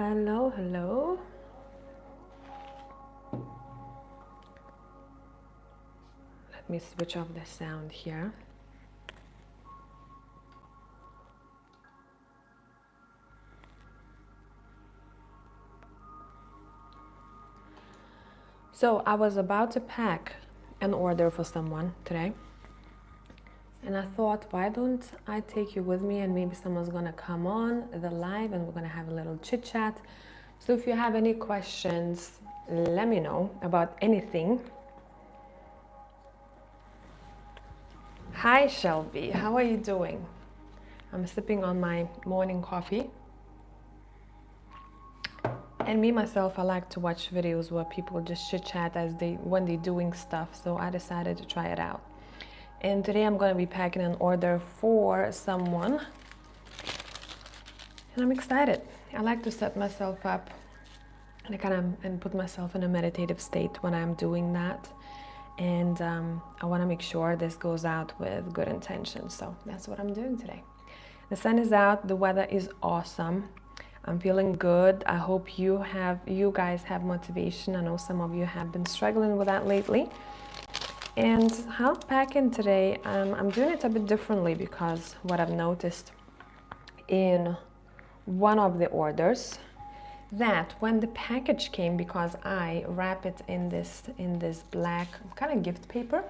Hello, hello. Let me switch off the sound here. So I was about to pack an order for someone today. And I thought, why don't I take you with me and maybe someone's gonna come on the live and we're gonna have a little chit chat. So if you have any questions, let me know about anything. Hi Shelby, how are you doing? I'm sipping on my morning coffee. And me myself, I like to watch videos where people just chit chat when they're doing stuff. So I decided to try it out. And today I'm going to be packing an order for someone. And I'm excited. I like to set myself up and put myself in a meditative state when I'm doing that. And I want to make sure this goes out with good intention. So that's what I'm doing today. The sun is out. The weather is awesome. I'm feeling good. I hope you guys have motivation. I know some of you have been struggling with that lately. And how I'm packing today, I'm doing it a bit differently because what I've noticed in one of the orders, that when the package came, because I wrap it in this black kind of gift paper,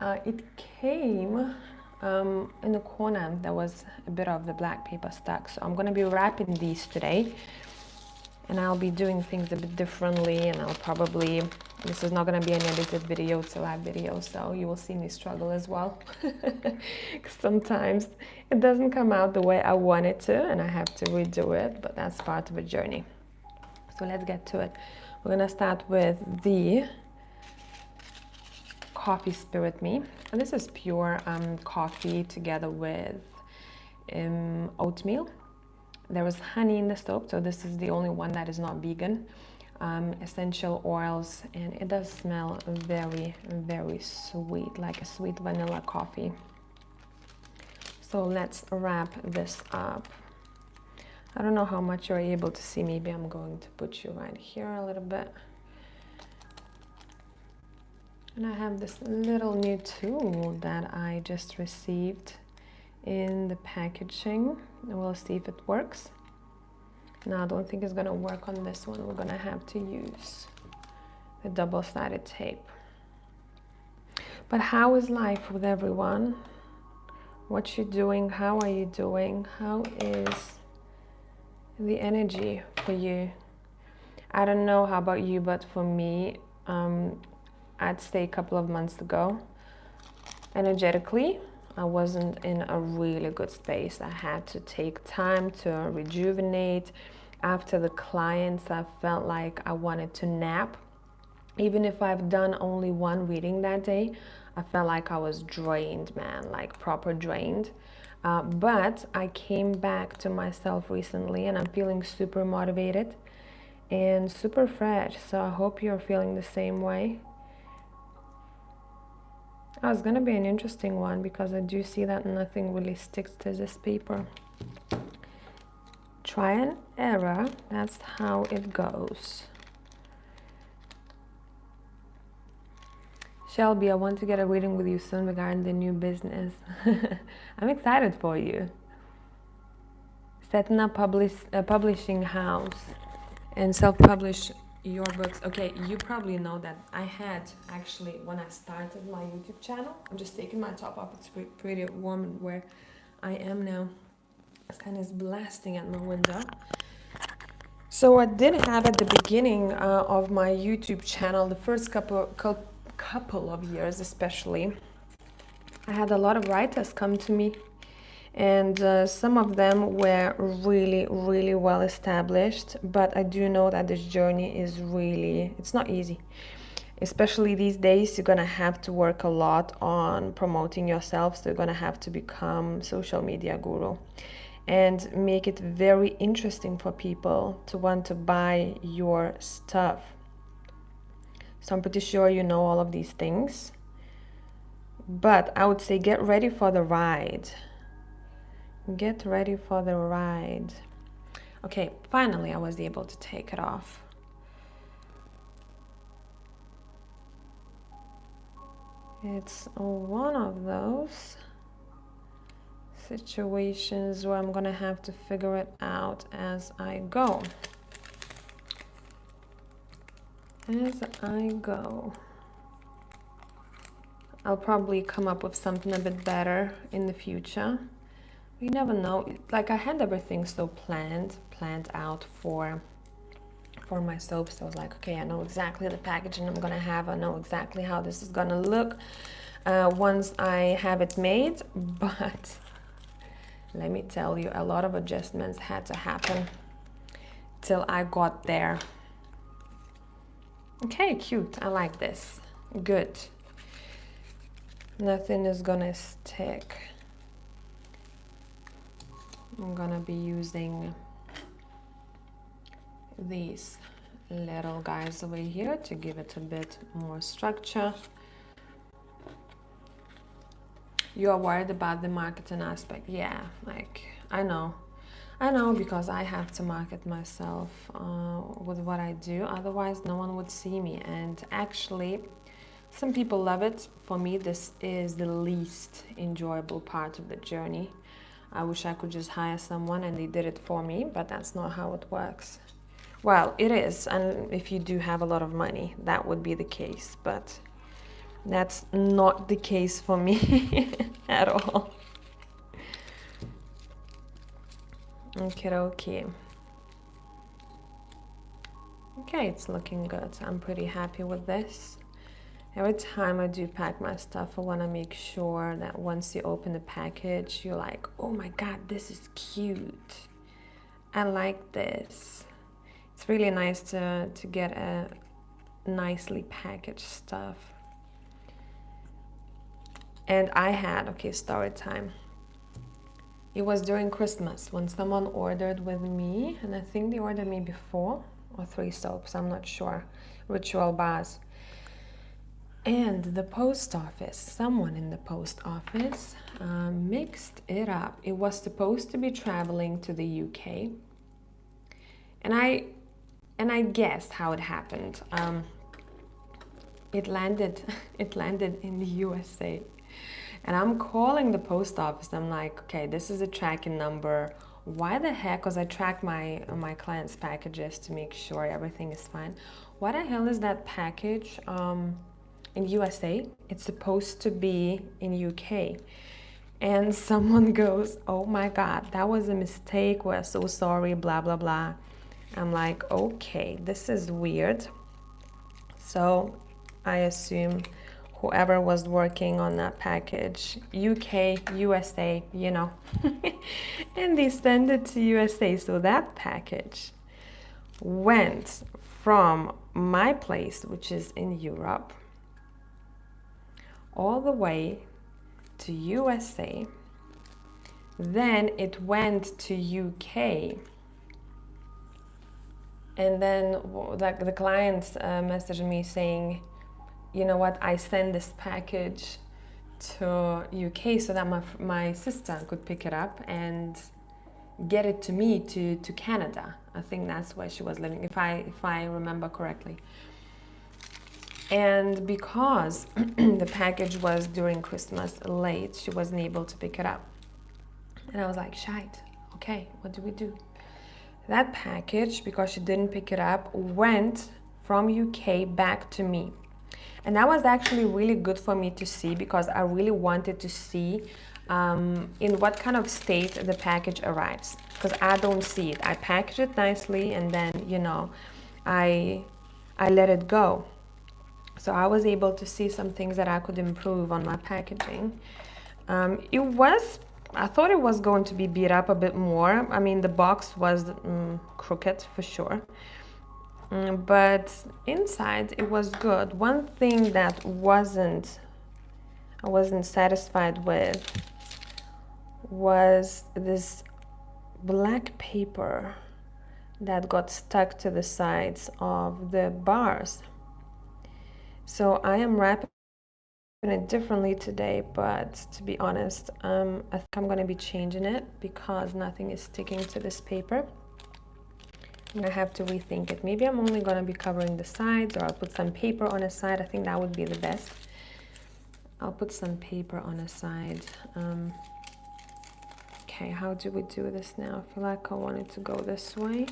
it came in the corner there was a bit of the black paper stuck. So I'm going to be wrapping these today, and I'll be doing things a bit differently, and this is not going to be an edited video, it's a live video, so you will see me struggle as well. Sometimes it doesn't come out the way I want it to and I have to redo it, but that's part of a journey. So let's get to it. We're going to start with the Coffee Spirit Me, and this is pure coffee together with oatmeal. There is honey in the soap, so this is the only one that is not vegan. Essential oils, and it does smell very, very sweet, like a sweet vanilla coffee. So let's wrap this up. I don't know how much you're able to see. Maybe I'm going to put you right here a little bit. And I have this little new tool that I just received in the packaging. We'll see if it works. No, I don't think it's gonna work on this one. We're gonna have to use the double-sided tape. But how is life with everyone? What you doing? How are you doing? How is the energy for you? I don't know how about you, but for me, I'd say a couple of months ago, energetically, I wasn't in a really good space. I had to take time to rejuvenate. After the clients, I felt like I wanted to nap. Even if I've done only one reading that day, I felt like I was drained, man, like proper drained. But I came back to myself recently and I'm feeling super motivated and super fresh. So I hope you're feeling the same way. Oh, it's gonna be an interesting one because I do see that nothing really sticks to this paper. Try and error, that's how it goes. Shelby, I want to get a reading with you soon regarding the new business. I'm excited for you. Setting up a publishing house and self-publish your books. Okay, you probably know that I had actually, when I started my YouTube channel, I'm just taking my top off, it's pretty warm where I am now. The sun is blasting at my window. So I did have at the beginning of my YouTube channel, the first couple of years especially, I had a lot of writers come to me, and some of them were really, really well established, but I do know that this journey is really, it's not easy. Especially these days, you're gonna have to work a lot on promoting yourself, so you're gonna have to become social media guru and make it very interesting for people to want to buy your stuff. So I'm pretty sure you know all of these things, but I would say get ready for the ride. Get ready for the ride. Okay, finally I was able to take it off. It's one of those situations where I'm gonna have to figure it out as I go. As I go. I'll probably come up with something a bit better in the future. You never know. Like, I had everything so planned out for my soaps. So I was like, okay, I know exactly the packaging I'm gonna have. I know exactly how this is gonna look once I have it made. But let me tell you, a lot of adjustments had to happen till I got there. Okay, cute. I like this. Good. Nothing is gonna stick. I'm gonna be using these little guys over here to give it a bit more structure. You are worried about the marketing aspect. Yeah, like I know because I have to market myself with what I do, otherwise no one would see me. And actually some people love it. For me, this is the least enjoyable part of the journey. I wish I could just hire someone and they did it for me, but that's not how it works. Well, it is, and if you do have a lot of money, that would be the case, but that's not the case for me at all. Okay. Okay, it's looking good. I'm pretty happy with this. Every time I do pack my stuff, I want to make sure that once you open the package, you're like, oh my God, this is cute. I like this. It's really nice to get a nicely packaged stuff. And I had, okay, story time. It was during Christmas when someone ordered with me, and I think they ordered me before, or 3 soaps, I'm not sure, Ritual Bars. And the post office, someone in the post office mixed it up. It was supposed to be traveling to the UK. And I guessed how it happened. It landed in the USA. And I'm calling the post office. I'm like, okay, this is a tracking number. Why the heck? Because I track my clients' packages to make sure everything is fine. Why the hell is that package in USA? It's supposed to be in UK. And someone goes, oh my God, that was a mistake. We're so sorry, blah, blah, blah. I'm like, okay, this is weird. So I assume whoever was working on that package, UK, USA, you know, and they send it to USA. So that package went from my place, which is in Europe, all the way to USA. Then it went to UK. And then the clients messaged me saying, you know what, I send this package to UK so that my sister could pick it up and get it to me to Canada. I think that's where she was living, if I remember correctly. And because the package was during Christmas late, she wasn't able to pick it up. And I was like, shite, okay, what do we do? That package, because she didn't pick it up, went from UK back to me. And that was actually really good for me to see, because I really wanted to see in what kind of state the package arrives, because I don't see it. I package it nicely and then, you know, I let it go. So I was able to see some things that I could improve on my packaging. I thought it was going to be beat up a bit more. I mean, the box was crooked for sure. But inside it was good. One thing that I wasn't satisfied with was this black paper that got stuck to the sides of the bars. So I am wrapping it differently today, but to be honest, I think I'm going to be changing it because nothing is sticking to this paper. I'm gonna have to rethink it. Maybe I'm only gonna be covering the sides, or I'll put some paper on the side. I think that would be the best. I'll put some paper on the side. Okay, how do we do this now? I feel like I want it to go this way,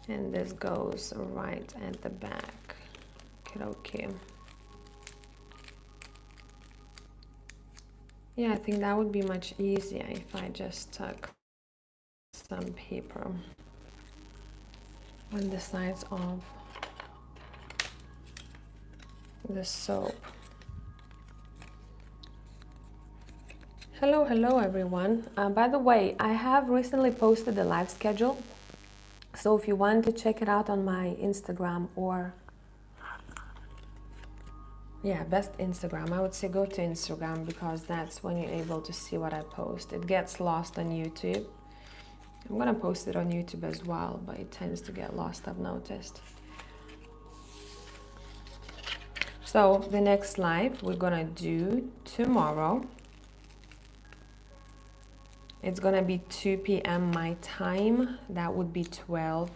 and this goes right at the back. Okay. Yeah, I think that would be much easier if I just took some paper on the sides of the soap. Hello everyone. By the way, I have recently posted the live schedule, so if you want to check it out on my Instagram, or yeah, best Instagram, I would say go to Instagram, because that's when you're able to see what I post. It gets lost on YouTube. I'm gonna post it on YouTube as well, but it tends to get lost, I've noticed. So the next live we're gonna do tomorrow. It's gonna be 2 p.m. my time. That would be 12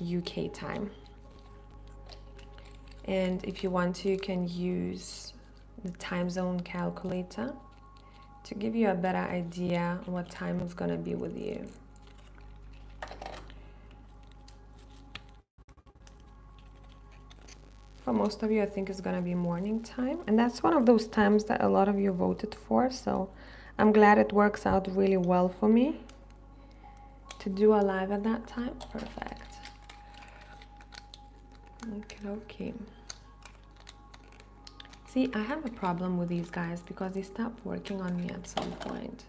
UK time. And if you want to, you can use the time zone calculator to give you a better idea what time it's gonna be with you. For most of you, I think it's gonna be morning time, and that's one of those times that a lot of you voted for, so I'm glad it works out really well for me to do a live at that time. Perfect. Okay. See, I have a problem with these guys because they stopped working on me at some point.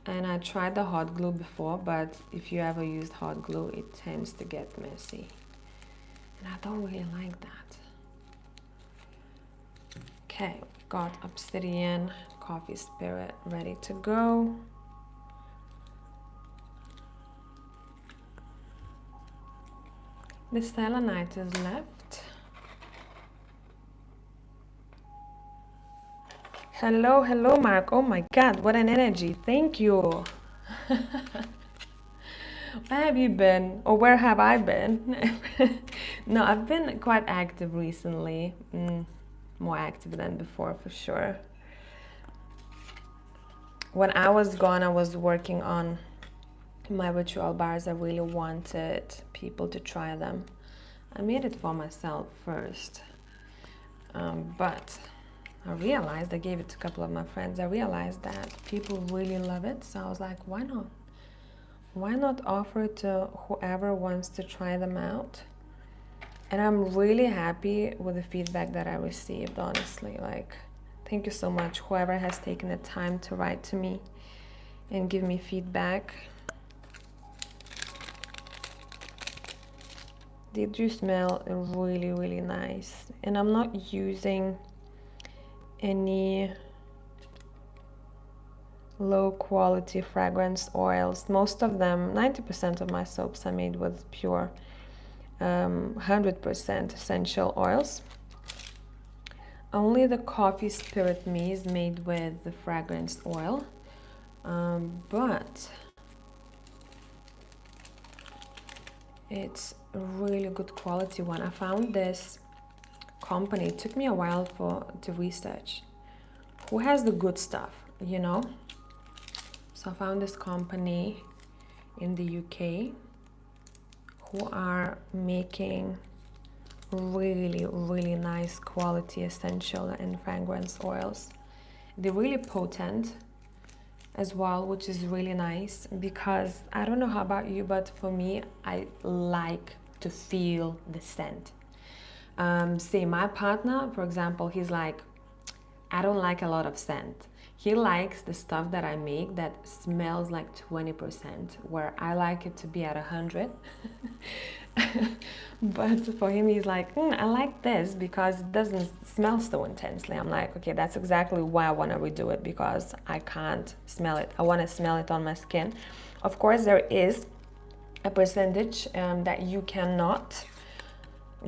And I tried the hot glue before, but if you ever used hot glue, it tends to get messy. And I don't really like that. Okay, got Obsidian Coffee Spirit ready to go. The selenite is left. Hello, Mark. Oh my God, what an energy. Thank you. Where have you been? Or where have I been? No, I've been quite active recently. More active than before, for sure. When I was gone, I was working on my ritual bars. I really wanted people to try them. I made it for myself first, but I realized, I gave it to a couple of my friends, I realized that people really love it, so I was like, why not? Why not offer it to whoever wants to try them out? And I'm really happy with the feedback that I received, honestly. Like, thank you so much, whoever has taken the time to write to me and give me feedback. They do smell really, really nice. And I'm not using any low quality fragrance oils. Most of them, 90% of my soaps are made with pure 100% essential oils. Only the Coffee Spirit Me is made with the fragrance oil, but it's a really good quality one. I found this company. It took me a while to research who has the good stuff, you know. So I found this company in the UK who are making really, really nice quality essential and fragrance oils. They're really potent as well, which is really nice, because I don't know how about you, but for me, I like to feel the scent. Say my partner, for example, he's like, I don't like a lot of scent. He likes the stuff that I make that smells like 20%, where I like it to be at 100. But for him, he's like, I like this because it doesn't smell so intensely. I'm like, okay, that's exactly why I want to redo it, because I can't smell it. I want to smell it on my skin. Of course, there is a percentage that you cannot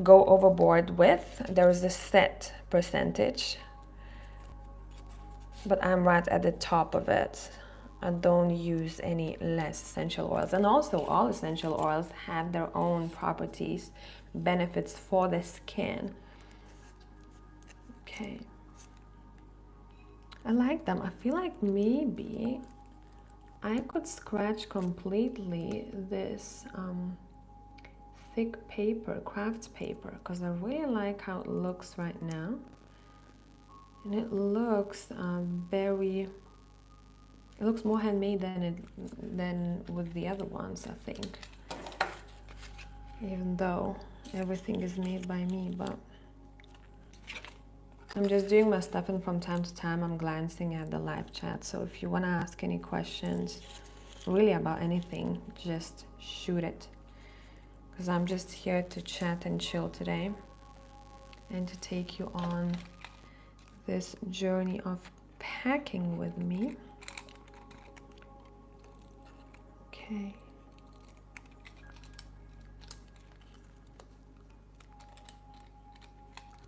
go overboard with. There is a set percentage, but I'm right at the top of it. don't use any less essential oils. And also, all essential oils have their own properties, benefits for the skin. Okay. I like them. I feel like maybe I could scratch completely this thick paper, craft paper, because I really like how it looks right now. And it looks it looks more handmade than with the other ones, I think. Even though everything is made by me, but I'm just doing my stuff, and from time to time I'm glancing at the live chat. So if you want to ask any questions, really about anything, just shoot it. Because I'm just here to chat and chill today, and to take you on this journey of packing with me. Okay.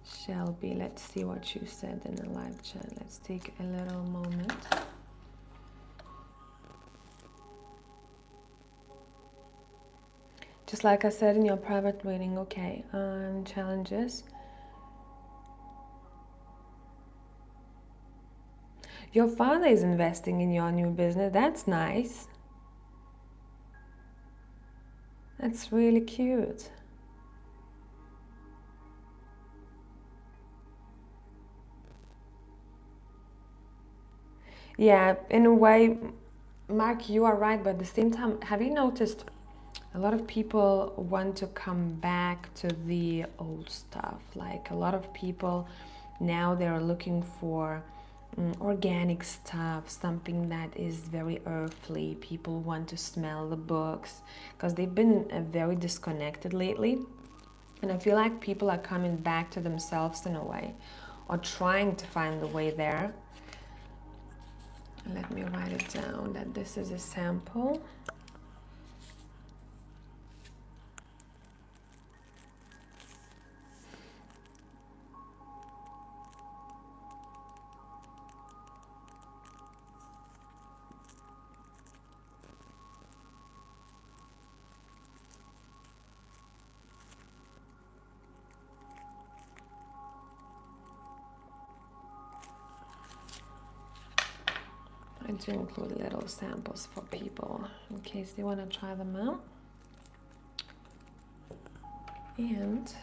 Shelby, let's see what you said in the live chat. Let's take a little moment. Just like I said in your private reading, okay, challenges. Your father is investing in your new business. That's nice. That's really cute. Yeah, in a way, Mark, you are right, but at the same time, have you noticed a lot of people want to come back to the old stuff? Like a lot of people now, they're looking for organic stuff, something that is very earthly. People want to smell the books because they've been very disconnected lately. And I feel like people are coming back to themselves in a way, or trying to find the way there. Let me write it down that this is a sample. I do include little samples for people in case they want to try them out. And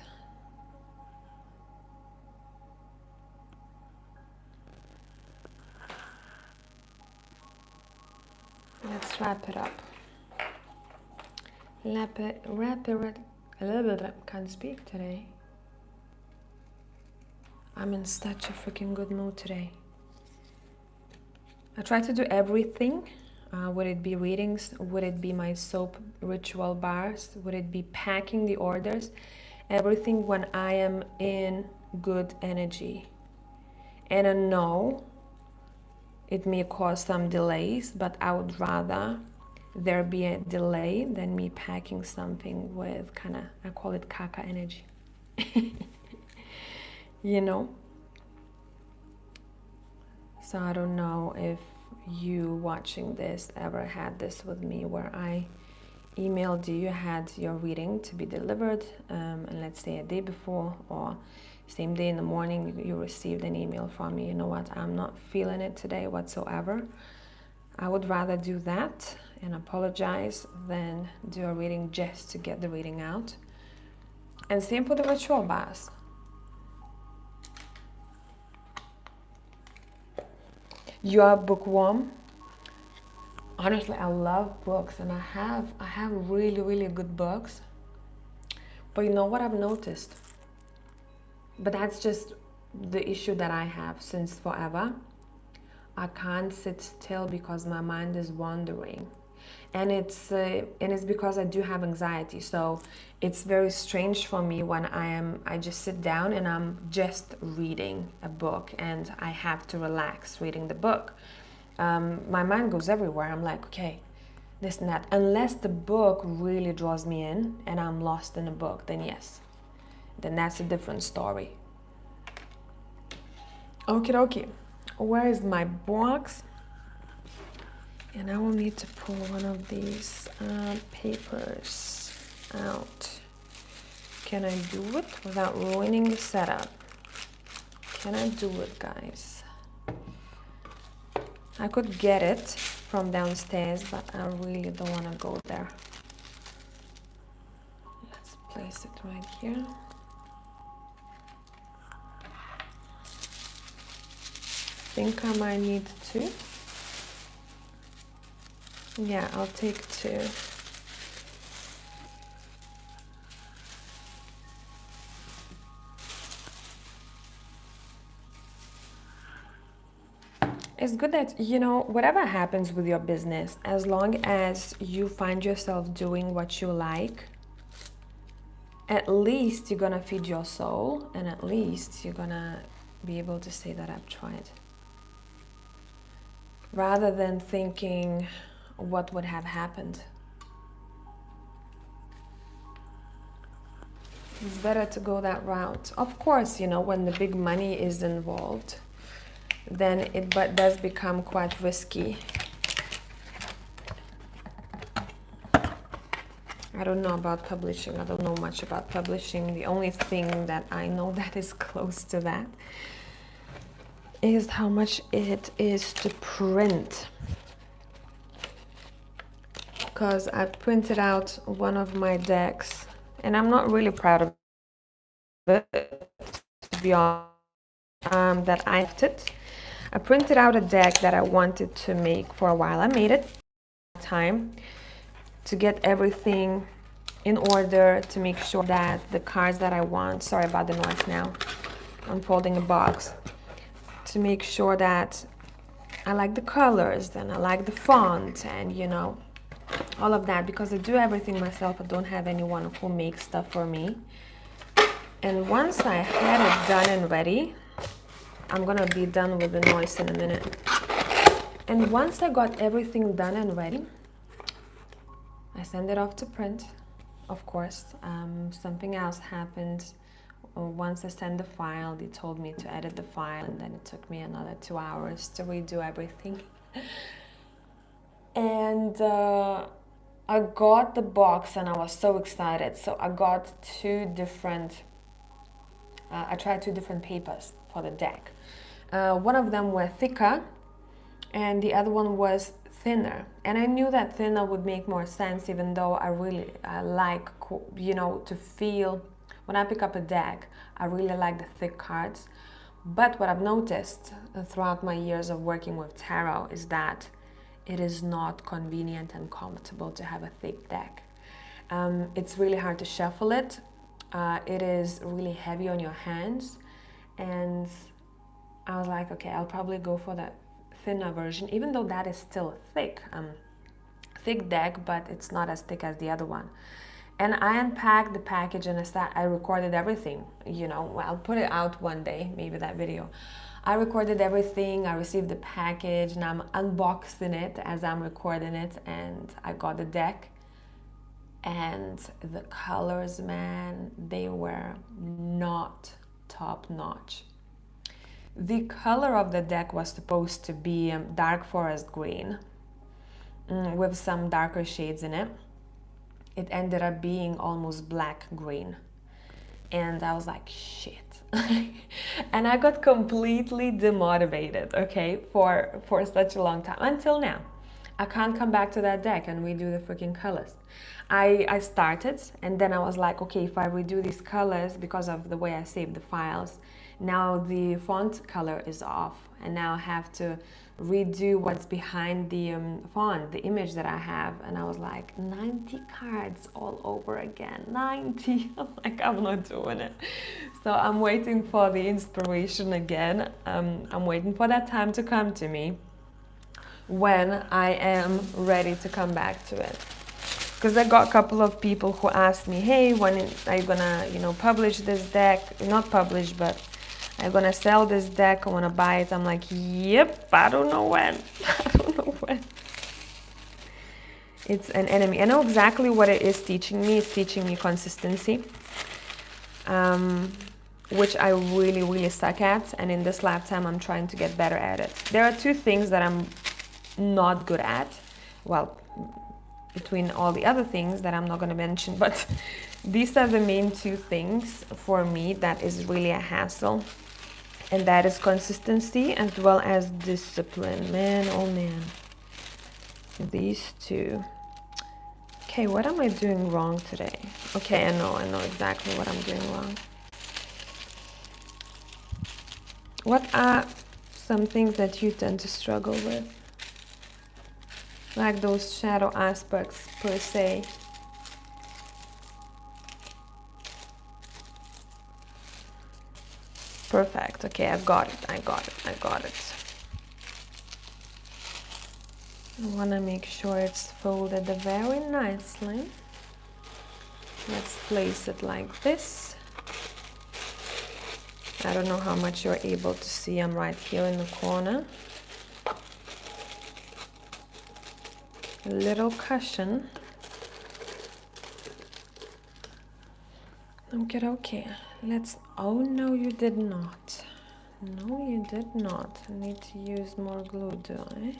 let's wrap it up. A little bit, can't speak today. I'm in such a freaking good mood today. I try to do everything. Would it be readings? Would it be my soap ritual bars? Would it be packing the orders? Everything when I am in good energy. And I know it may cause some delays, but I would rather there be a delay than me packing something with kind of, I call it caca energy. You know? So I don't know if you watching this ever had this with me, where I emailed you, had your reading to be delivered, and let's say a day before or same day in the morning you received an email from me, you know what, I'm not feeling it today whatsoever. I would rather do that and apologize than do a reading just to get the reading out. And same for the ritual bars. You are bookworm. Honestly, I love books, and I have really good books. But you know what I've noticed? But that's just the issue that I have since forever. I can't sit still because my mind is wandering. And it's because I do have anxiety. So it's very strange for me when I just sit down and I'm just reading a book and I have to relax reading the book. My mind goes everywhere. I'm like, okay, this and that. Unless the book really draws me in and I'm lost in a book, then yes, then that's a different story. Okie dokie. Where is my box? And I will need to pull one of these papers out. Can I do it without ruining the setup? Can I do it, guys? I could get it from downstairs, but I really don't want to go there. Let's place it right here. I think I might need two. Yeah, I'll take two. It's good that, you know, whatever happens with your business, as long as you find yourself doing what you like, at least you're gonna feed your soul, and at least you're gonna be able to say that I've tried. Rather than thinking what would have happened. It's better to go that route. Of course, you know, when the big money is involved, then it does become quite risky. I don't know about publishing. I don't know much about publishing. The only thing that I know that is close to that is how much it is to print. Because I printed out one of my decks, and I'm not really proud of it, to be honest, that I left it. I printed out a deck that I wanted to make for a while. I made it time to get everything in order, to make sure that the cards that I want, sorry about the noise now, I'm folding a box, to make sure that I like the colors and I like the font and, you know, all of that, because I do everything myself. I don't have anyone who makes stuff for me. And once I had it done and ready, I'm gonna be done with the noise in a minute. And once I got everything done and ready, I sent it off to print. Of course, something else happened. Once I sent the file, they told me to edit the file, and then it took me another 2 hours to redo everything. And I got the box and I was so excited. So I got I tried 2 different papers for the deck. One of them were thicker and the other one was thinner. And I knew that thinner would make more sense, even though I like, you know, to feel, when I pick up a deck, I really like the thick cards. But what I've noticed throughout my years of working with tarot is that it is not convenient and comfortable to have a thick deck. It's really hard to shuffle it. It is really heavy on your hands. And I was like, okay, I'll probably go for the thinner version, even though that is still thick. Thick deck, but it's not as thick as the other one. And I unpacked the package and I recorded everything. You know, I'll put it out one day, maybe that video. I recorded everything, I received the package, and I'm unboxing it as I'm recording it, and I got the deck. And the colors, man, they were not top notch. The color of the deck was supposed to be dark forest green with some darker shades in it. It ended up being almost black green. And I was like, shit. And I got completely demotivated, okay, for such a long time, until now. I can't come back to that deck and redo the freaking colors. I started, and then I was like, okay, if I redo these colors, because of the way I saved the files, now the font color is off, and now I have to redo what's behind the font, the image that I have. And I was like, 90 cards all over again, 90. I'm like, I'm not doing it. So I'm waiting for the inspiration again. I'm waiting for that time to come to me when I am ready to come back to it. Because I got a couple of people who asked me, hey, when are you gonna, you know, publish this deck? Not publish, but I'm gonna sell this deck, I wanna buy it. I'm like, yep, I don't know when. I don't know when. It's an enemy. I know exactly what it is teaching me. It's teaching me consistency, which I really, really suck at. And in this lifetime, I'm trying to get better at it. There are 2 things that I'm not good at. Well, between all the other things that I'm not going to mention, but these are the main two things for me that is really a hassle, and that is consistency as well as discipline. Man, oh man, these two. Okay, what am I doing wrong today? Okay, I know exactly what I'm doing wrong. What are some things that you tend to struggle with? Like those shadow aspects per se. Perfect. Okay, I got it. I want to make sure it's folded very nicely. Let's place it like this. I don't know how much you're able to see. I'm right here in the corner. A little cushion. Okay. Let's, oh no, you did not. No, you did not. I need to use more glue, do I?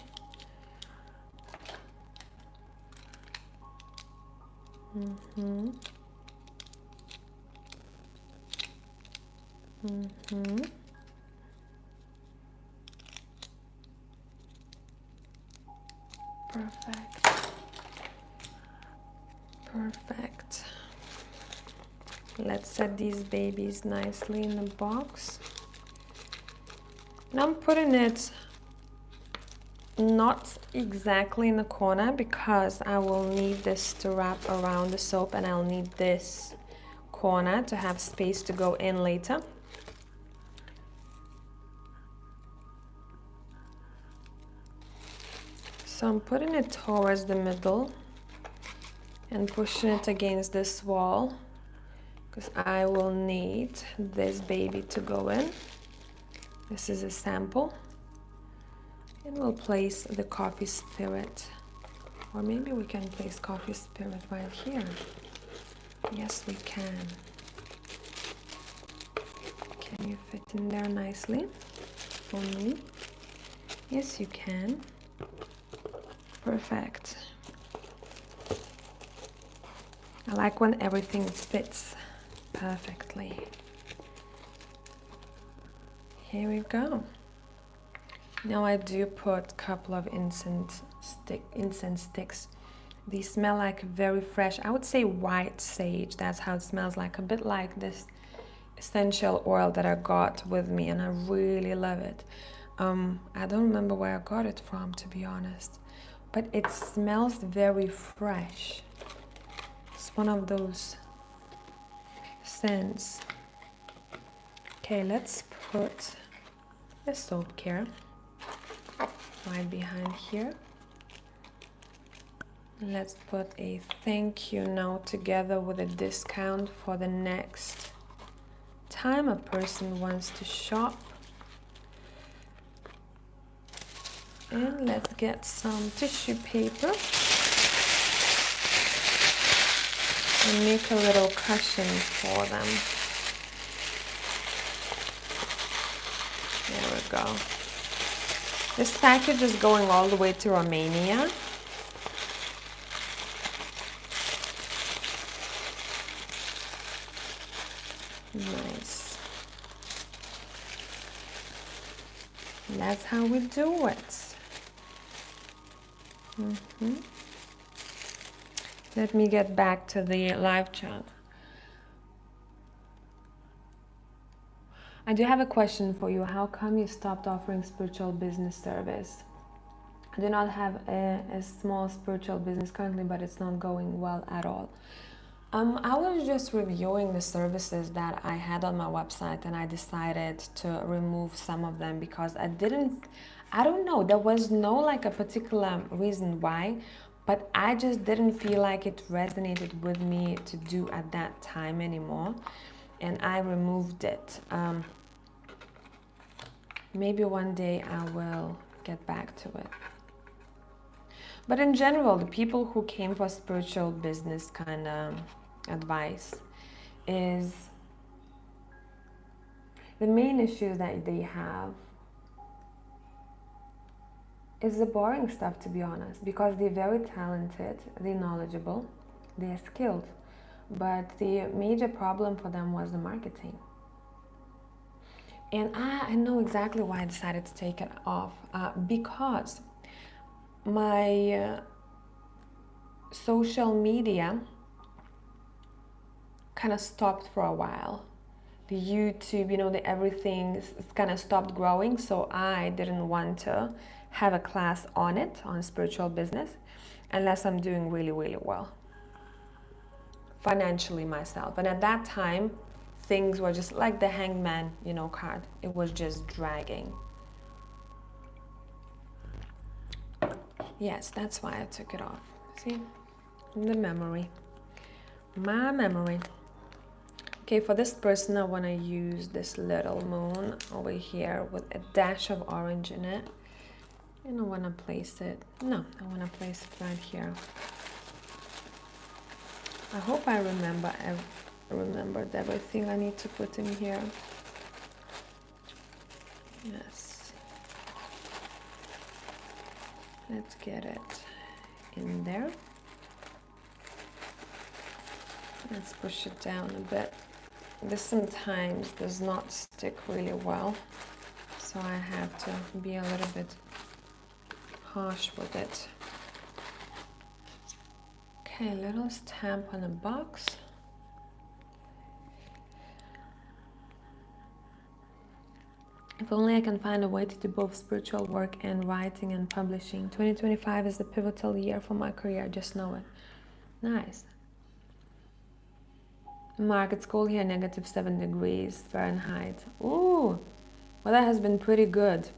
Perfect. Let's set these babies nicely in the box. Now I'm putting it not exactly in the corner because I will need this to wrap around the soap, and I'll need this corner to have space to go in later. So I'm putting it towards the middle and pushing it against this wall because I will need this baby to go in. This is a sample. And we'll place the coffee spirit. Or maybe we can place coffee spirit right here. Yes, we can. Can you fit in there nicely for me? Yes, you can. Perfect. I like when everything fits perfectly. Here we go. Now I do put a couple of incense sticks. These smell like very fresh, I would say white sage. That's how it smells like, a bit like this essential oil that I got with me, and I really love it. I don't remember where I got it from, to be honest, but it smells very fresh. It's one of those scents. Okay, let's put the soap care right behind here. Let's put a thank you note together with a discount for the next time a person wants to shop. And let's get some tissue paper and make a little cushion for them. There we go. This package is going all the way to Romania. Nice. And that's how we do it. Let me get back to the live chat. I do have a question for you. How come you stopped offering spiritual business service? I do not have a small spiritual business currently, but it's not going well at all. I was just reviewing the services that I had on my website, and I decided to remove some of them because I don't know, there was no like a particular reason why, but I just didn't feel like it resonated with me to do at that time anymore, and I removed it. Maybe one day I will get back to it. But in general, the people who came for spiritual business kind of advice is the main issue that they have It's the boring stuff, to be honest, because they're very talented, they're knowledgeable, they're skilled. But the major problem for them was the marketing. And I know exactly why I decided to take it off, because my social media kind of stopped for a while. The YouTube, the everything kind of stopped growing, so I didn't want to have a class on it, on spiritual business, unless I'm doing really, really well financially myself. And at that time, things were just like the hangman, card. It was just dragging. Yes, that's why I took it off. See, the memory, my memory. Okay, for this person, I want to use this little moon over here with a dash of orange in it. And I want to place it, no, I want to place it right here. I hope I remembered everything I need to put in here. Yes. Let's get it in there. Let's push it down a bit. This sometimes does not stick really well, so I have to be a little bit harsh with it. Okay, little stamp on a box. If only I can find a way to do both spiritual work and writing and publishing. 2025 is a pivotal year for my career, just know it. Nice. Mark, it's cold here, -7 degrees Fahrenheit. Ooh, well, that has been pretty good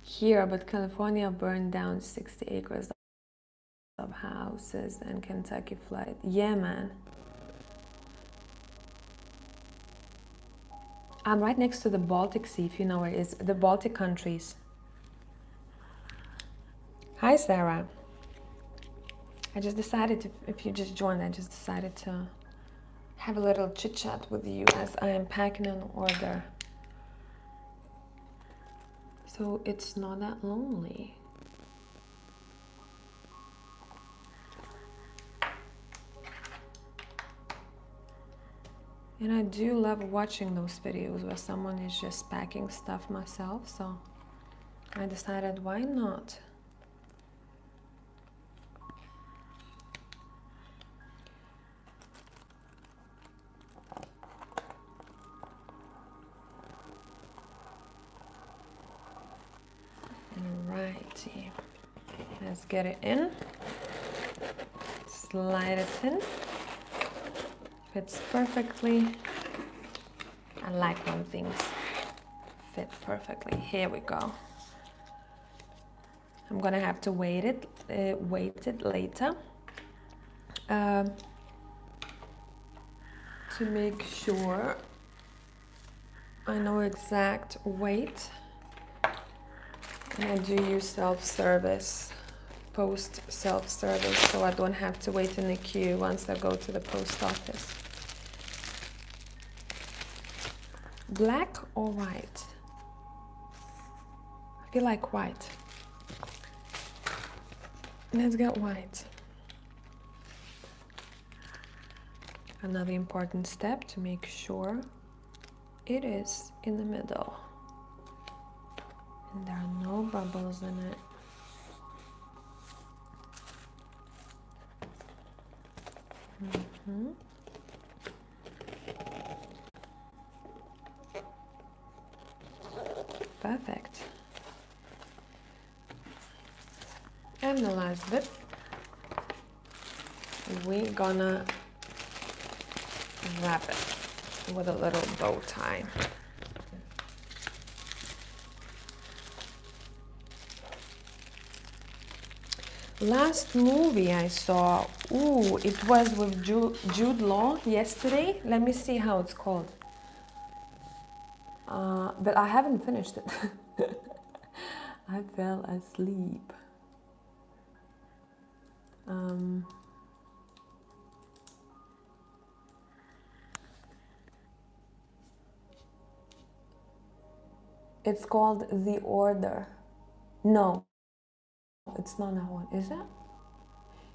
here, but California burned down 60 acres of houses and Kentucky flooded. Yeah, man. I'm right next to the Baltic Sea, if you know where it is, the Baltic countries. Hi, Sarah. I just decided, if you just joined, I just decided to have a little chit chat with you as I am packing an order. So it's not that lonely. And I do love watching those videos where someone is just packing stuff myself, so I decided, why not? Alrighty, let's get it in, slide it in, fits perfectly. I like when things fit perfectly. Here we go. I'm gonna have to weight it later to make sure I know exact weight. And I do use self-service, post self-service, so I don't have to wait in the queue once I go to the post office. Black or white? I feel like white. Let's get white. Another important step to make sure it is in the middle and there are no bubbles in it. Perfect. And the last bit, we're gonna wrap it with a little bow tie. Last movie I saw, ooh, it was with Jude Law yesterday. Let me see how it's called. But I haven't finished it. I fell asleep. It's called The Order No, it's not that one, is it?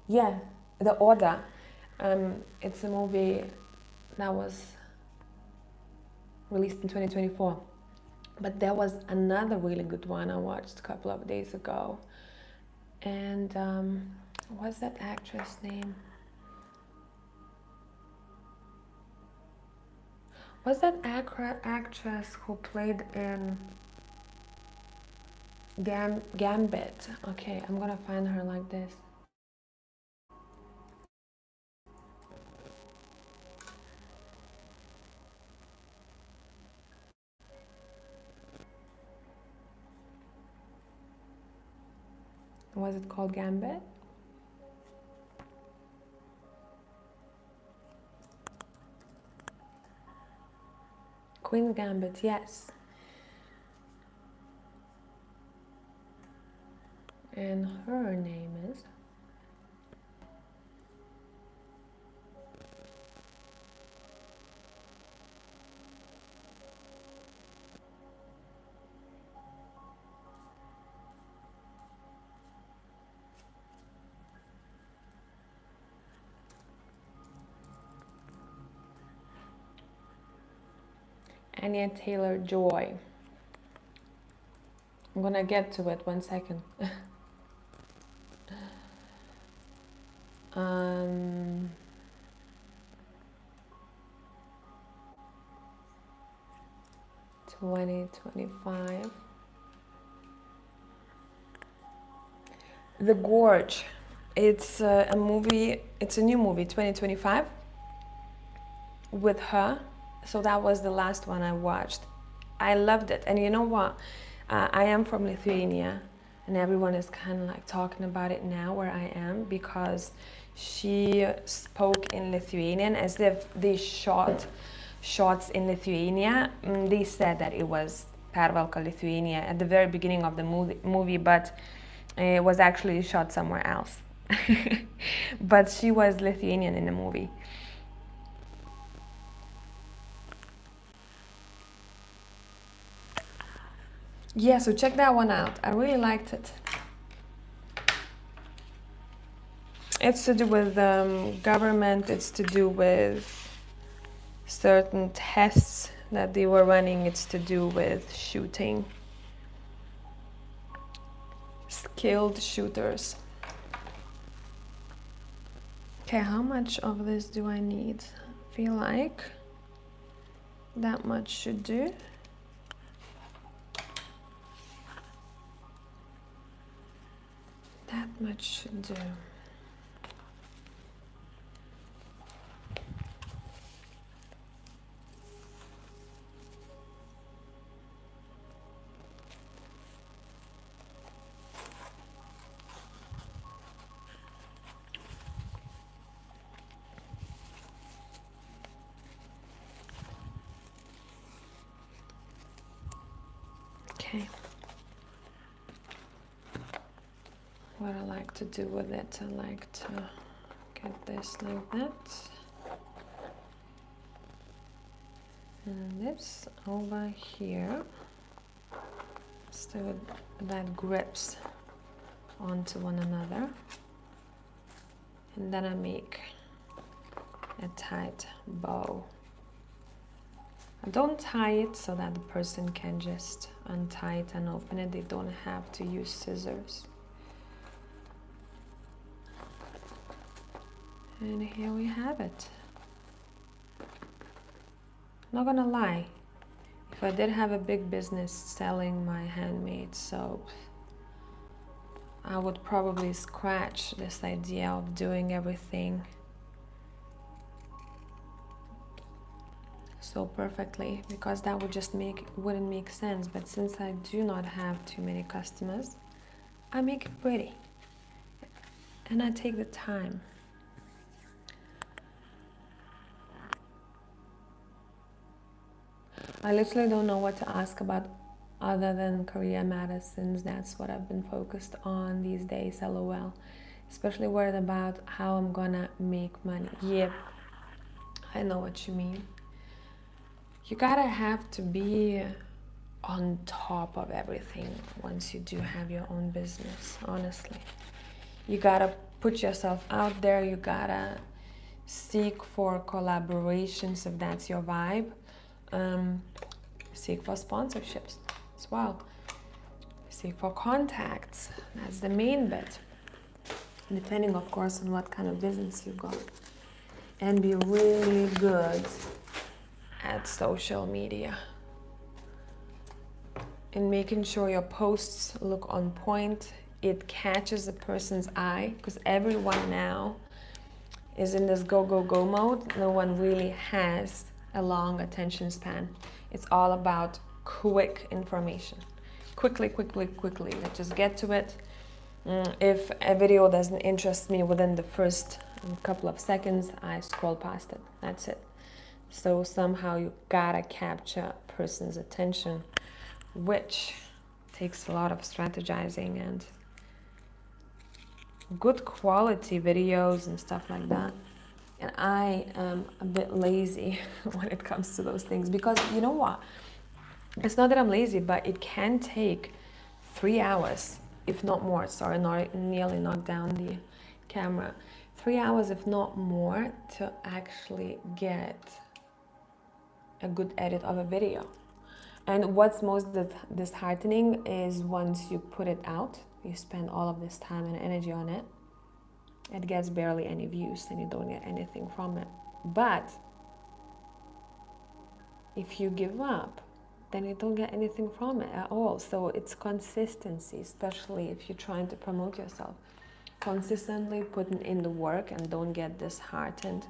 Yeah, The Order. It's a movie that was released in 2024. But there was another really good one I watched a couple of days ago. And what's that actress name? What's that actress who played in Gambit? Okay, I'm gonna find her like this. Was it called Gambit? Queen's Gambit, yes. And her name is... Anya Taylor-Joy. I'm gonna get to it, 1 second. 2025. The Gorge. It's a movie, it's a new movie, 2025, with her. So that was the last one I watched. I loved it. And you know what? I am from Lithuania, and everyone is kind of like talking about it now where I am, because she spoke in Lithuanian as if they shot shots in Lithuania. They said that it was Pervalka, Lithuania at the very beginning of the movie, but it was actually shot somewhere else. But she was Lithuanian in the movie. Yeah, so check that one out. I really liked it. It's to do with government, it's to do with certain tests that they were running, it's to do with shooting. Skilled shooters. Okay, how much of this do I need? I feel like that much should do. That much should do. Okay. What I like to do with it, I like to get this like that. And this over here, so that grips onto one another. And then I make a tight bow. I don't tie it so that the person can just untie it and open it. They don't have to use scissors. And here we have it. Not gonna lie, if I did have a big business selling my handmade soap, I would probably scratch this idea of doing everything so perfectly, because that would just wouldn't make sense. But since I do not have too many customers, I make it pretty and I take the time. I literally don't know what to ask about other than career matters, since that's what I've been focused on these days, LOL. Especially worried about how I'm gonna make money. Yep, I know what you mean. You gotta have to be on top of everything once you do have your own business, honestly. You gotta put yourself out there, you gotta seek for collaborations if that's your vibe. Seek for sponsorships as well. Seek for contacts, that's the main bit. Depending, of course, on what kind of business you got. And be really good at social media. And making sure your posts look on point, it catches a person's eye, because everyone now is in this go, go, go mode. No one really has a long attention span. It's all about quick information. Quickly, let's just get to it. If a video doesn't interest me within the first couple of seconds, I scroll past it. That's it. So somehow you gotta capture a person's attention, which takes a lot of strategizing and good quality videos and stuff like that. And I am a bit lazy when it comes to those things, because you know what? It's not that I'm lazy, but it can take 3 hours, if not more. Sorry, nearly knocked down the camera. 3 hours, if not more, to actually get a good edit of a video. And what's most disheartening is once you put it out, you spend all of this time and energy on it, it gets barely any views and you don't get anything from it. But if you give up, then you don't get anything from it at all. So it's consistency, especially if you're trying to promote yourself. Consistently putting in the work and don't get disheartened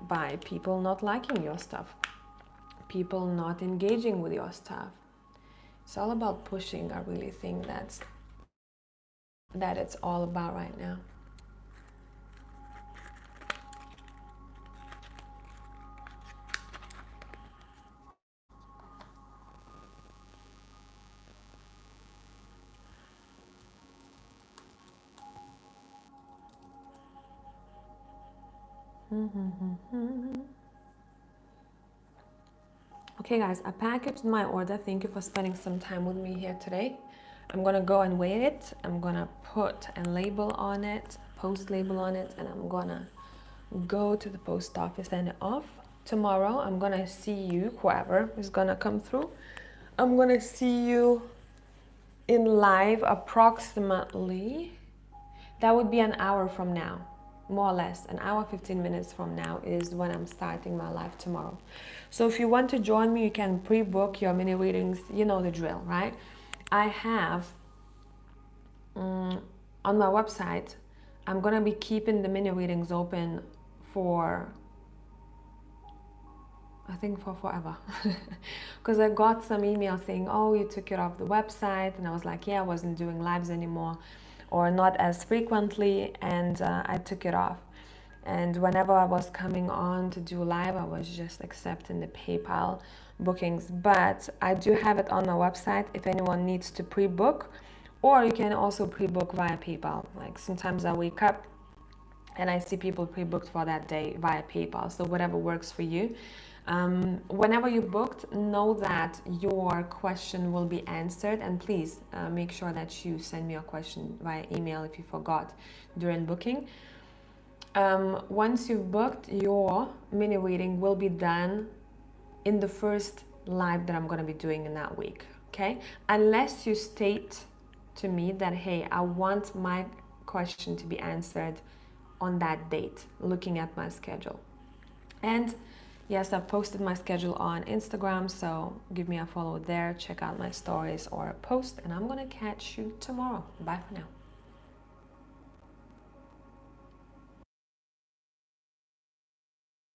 by people not liking your stuff, people not engaging with your stuff. It's all about pushing. I really think that it's all about right now. Okay guys, I packaged my order. Thank you for spending some time with me here today. I'm gonna go and weigh it. I'm gonna put a label on it, post label on it, and I'm gonna go to the post office and off. Tomorrow I'm gonna see you, whoever is gonna come through. I'm gonna see you in live approximately, that would be an hour from now. More or less, an hour, 15 minutes from now is when I'm starting my live tomorrow. So if you want to join me, you can pre-book your mini readings. You know the drill, right? I have, on my website, I'm gonna be keeping the mini readings open for, I think for forever. Because I got some emails saying, oh, you took it off the website. And I was like, yeah, I wasn't doing lives anymore, or not as frequently, and I took it off. And whenever I was coming on to do live, I was just accepting the PayPal bookings. But I do have it on my website if anyone needs to pre-book, or you can also pre-book via PayPal. Like sometimes I wake up and I see people pre-booked for that day via PayPal. So whatever works for you. Whenever you booked, know that your question will be answered, and please make sure that you send me your question via email if you forgot during booking. Once you've booked, your mini reading will be done in the first live that I'm going to be doing in that week, okay? Unless you state to me that, hey, I want my question to be answered on that date, looking at my schedule. And yes, I've posted my schedule on Instagram, so give me a follow there, check out my stories or a post, and I'm gonna catch you tomorrow. Bye for now.